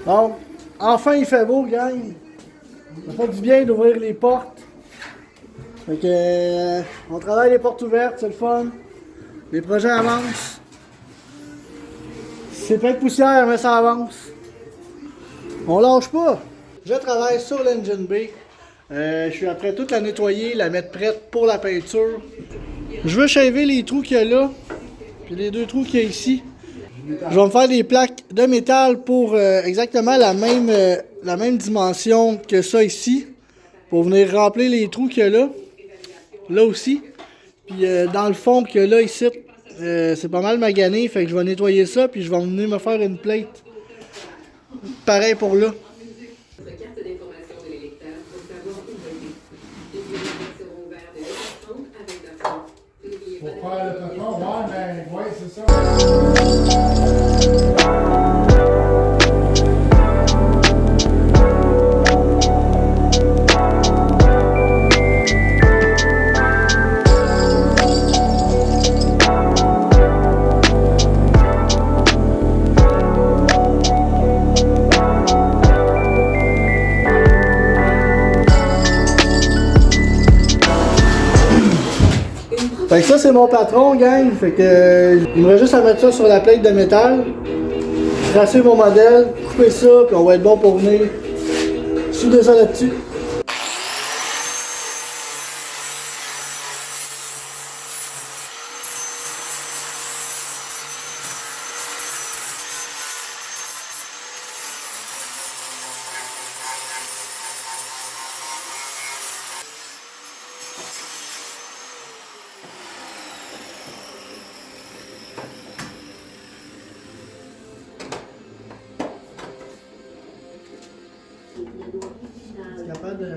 Donc, enfin il fait beau, gang. Ça fait du bien d'ouvrir les portes. Fait que, on travaille les portes ouvertes, c'est le fun. Les projets avancent. C'est plein de poussière, mais ça avance. On lâche pas. Je travaille sur l'Engine B. Je suis après toute la nettoyer, la mettre prête pour la peinture. Je veux shaver les trous qu'il y a là, puis les deux trous qu'il y a ici. Je vais me faire des plaques de métal pour exactement la même dimension que ça ici. Pour venir remplir les trous qu'il y a là. Là aussi. Puis dans le fond qu'il y a là ici, c'est pas mal magané. Fait que je vais nettoyer ça, puis je vais venir me faire une plate. Pareil pour là. Pour faire le plafond, ouais, ben, ouais, c'est ça. Fait que ça c'est mon patron, gang. Fait que il me reste juste à mettre ça sur la plate de métal, tracer mon modèle, couper ça, puis on va être bon pour venir souder ça là-dessus. Capable de...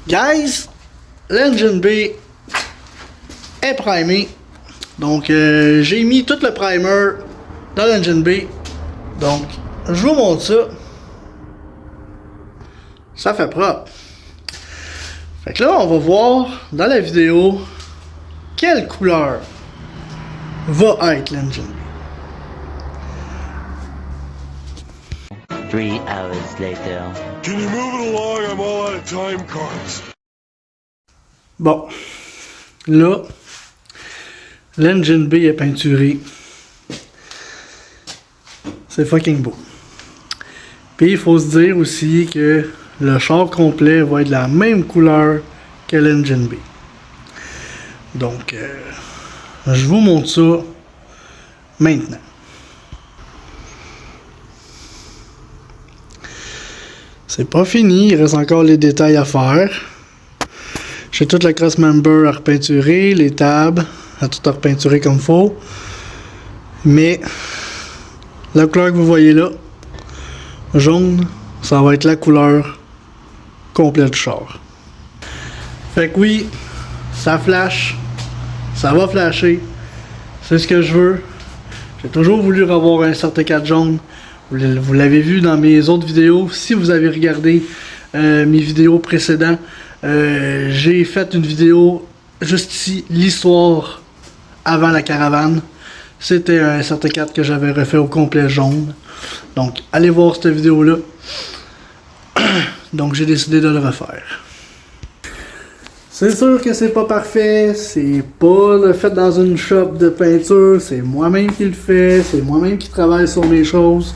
Guys, l'Engine B est primé. Donc j'ai mis tout le primer dans l'Engine B. Donc je vous montre ça. Ça fait propre. Fait que là on va voir dans la vidéo quelle couleur va être l'Engine B. 3 hours later. Can you move it along? I'm all out of time cards. Bon, là, l'Engine B est peinturé. C'est fucking beau. Puis il faut se dire aussi que le char complet va être de la même couleur que l'Engine B. Donc, je vous montre ça maintenant. C'est pas fini, il reste encore les détails à faire. J'ai toute la cross member à repeinturer, les tables, à tout à repeinturer comme il faut. Mais la couleur que vous voyez là, jaune, ça va être la couleur complète du char. Fait que oui, ça flash, ça va flasher, c'est ce que je veux. J'ai toujours voulu avoir un certificat jaune. Vous l'avez vu dans mes autres vidéos. Si vous avez regardé mes vidéos précédentes, j'ai fait une vidéo juste ici, l'histoire avant la caravane. C'était un certificat que j'avais refait au complet jaune. Donc allez voir cette vidéo là. Donc j'ai décidé de le refaire. C'est sûr que c'est pas parfait, c'est pas le fait dans une shop de peinture, c'est moi-même qui le fais, c'est moi-même qui travaille sur mes choses.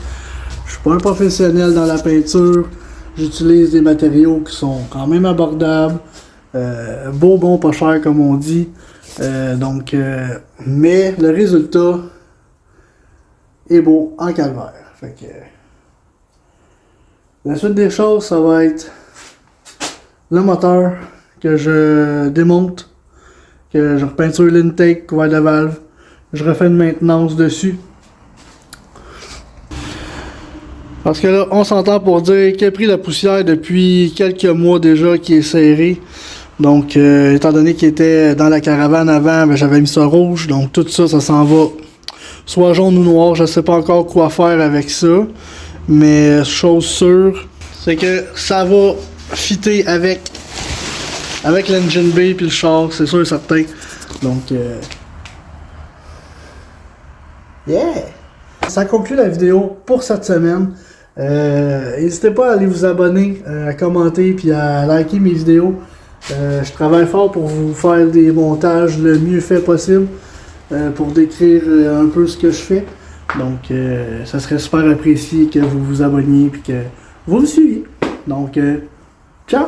Je suis pas un professionnel dans la peinture, j'utilise des matériaux qui sont quand même abordables, beau, bon, pas cher comme on dit. Mais le résultat est beau en calvaire. Fait que, la suite des choses, ça va être le moteur que je démonte, que je repeinture l'intake, couvert de valve, je refais une maintenance dessus. Parce que là, on s'entend pour dire qu'il a pris la poussière depuis quelques mois déjà, qui est serré. Donc, étant donné qu'il était dans la caravane avant, ben, j'avais mis ça rouge. Donc, tout ça, ça s'en va soit jaune ou noir. Je ne sais pas encore quoi faire avec ça. Mais chose sûre, c'est que ça va fitter avec l'engine bay puis le char, c'est sûr et certain. Donc, yeah! Ça conclut la vidéo pour cette semaine. N'hésitez pas à aller vous abonner, à commenter puis à liker mes vidéos. Je travaille fort pour vous faire des montages le mieux fait possible, pour décrire un peu ce que je fais. Donc, ça serait super apprécié que vous vous abonniez et que vous me suiviez. Donc, ciao!